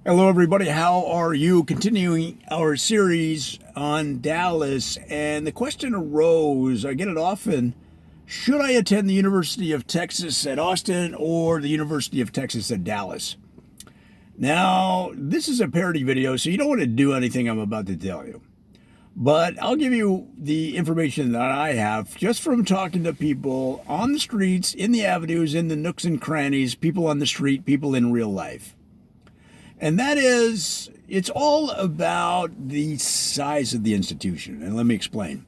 Hello, everybody. How are you? Continuing our series on Dallas, and the question arose, I get it often, should I attend the University of Texas at Austin or the University of Texas at Dallas? Now, this is a parody video, so you don't want to do anything I'm about to tell you. But I'll give you the information that I have just from talking to people on the streets, in the avenues, in the nooks and crannies, people on the street, people in real life. And that is, it's all about the size of the institution. And let me explain.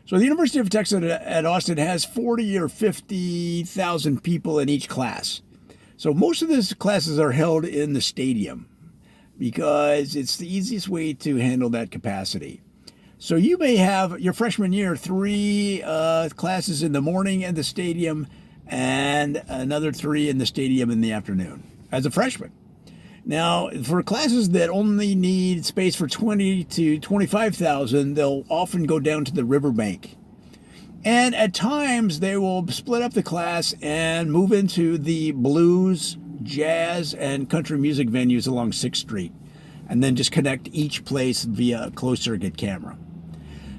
So the University of Texas at Austin has 40 or 50,000 people in each class. So most of these classes are held in the stadium because it's the easiest way to handle that capacity. So you may have your freshman year, three classes in the morning at the stadium and another three in the stadium in the afternoon as a freshman. Now, for classes that only need space for 20 to 25,000, they'll often go down to the riverbank. And at times, they will split up the class and move into the blues, jazz, and country music venues along 6th Street, and then just connect each place via a closed-circuit camera.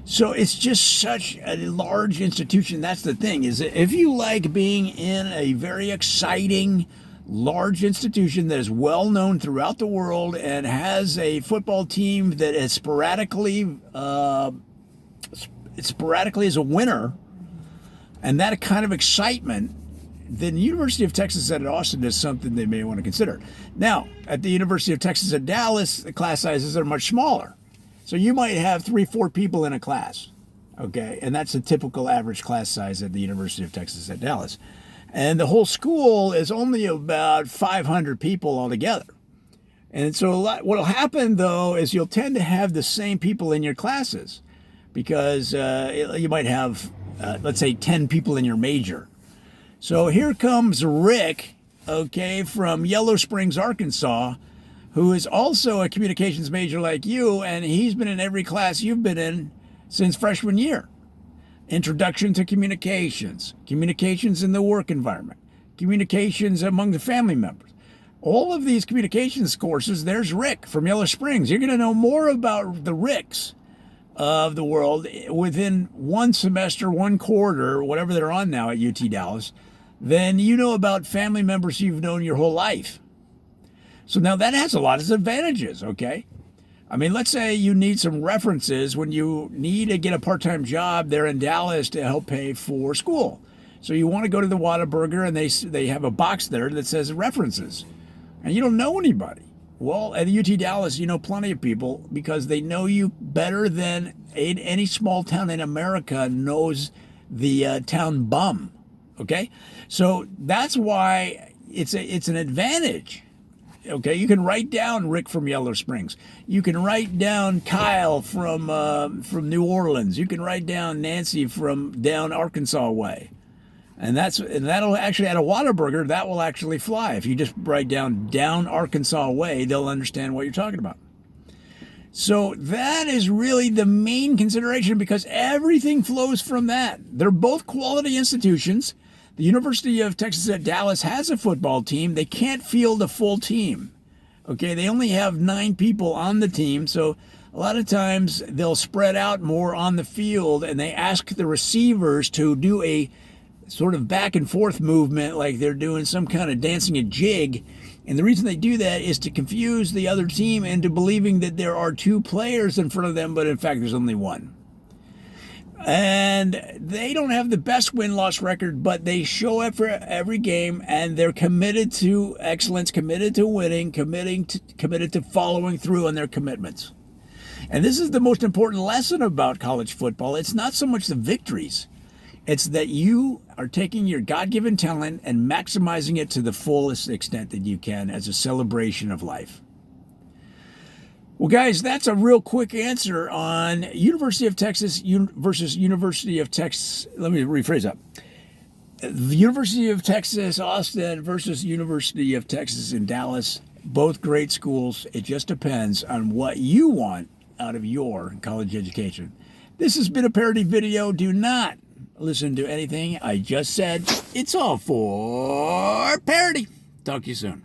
So it's just such a large institution. That's the thing, is that if you like being in a very exciting, large institution that is well known throughout the world and has a football team that is sporadically is a winner, and that kind of excitement, then the University of Texas at Austin is something they may want to consider. Now, at the University of Texas at Dallas, the class sizes are much smaller. So you might have 3-4 people in a class, okay? And that's a typical average class size at the University of Texas at Dallas. And the whole school is only about 500 people altogether. And so what will happen, though, is you'll tend to have the same people in your classes because you might have, let's say, 10 people in your major. So here comes Rick, okay, from Yellow Springs, Arkansas, who is also a communications major like you, and he's been in every class you've been in since freshman year. Introduction to communications, communications in the work environment, communications among the family members. All of these communications courses, there's Rick from Yellow Springs. You're going to know more about the Ricks of the world within one semester, one quarter, whatever they're on now at UT Dallas, than you know about family members you've known your whole life. So now that has a lot of advantages, okay? I mean, let's say you need some references when you need to get a part-time job there in Dallas to help pay for school. So you want to go to the Whataburger and they have a box there that says references. And you don't know anybody. Well, at UT Dallas, you know plenty of people because they know you better than any small town in America knows the town bum. Okay? So that's why it's an advantage. Okay, you can write down Rick from Yellow Springs. You can write down Kyle from New Orleans. You can write down Nancy from down Arkansas way, and that'll actually at a Whataburger that will actually fly. If you just write down Arkansas way, they'll understand what you're talking about. So that is really the main consideration because everything flows from that. They're both quality institutions. The University of Texas at Dallas has a football team. They can't field a full team. Okay, they only have 9 people on the team, so a lot of times they'll spread out more on the field and they ask the receivers to do a sort of back and forth movement like they're doing some kind of dancing a jig. And the reason they do that is to confuse the other team into believing that there are 2 players in front of them, but in fact there's only one. And they don't have the best win-loss record, but they show up for every game, and they're committed to excellence, committed to winning, committed to following through on their commitments. And this is the most important lesson about college football. It's not so much the victories. It's that you are taking your God-given talent and maximizing it to the fullest extent that you can as a celebration of life. Well, guys, that's a real quick answer on University of Texas versus University of Texas. Let me rephrase that. The University of Texas, Austin versus University of Texas in Dallas. Both great schools. It just depends on what you want out of your college education. This has been a parody video. Do not listen to anything I just said. It's all for parody. Talk to you soon.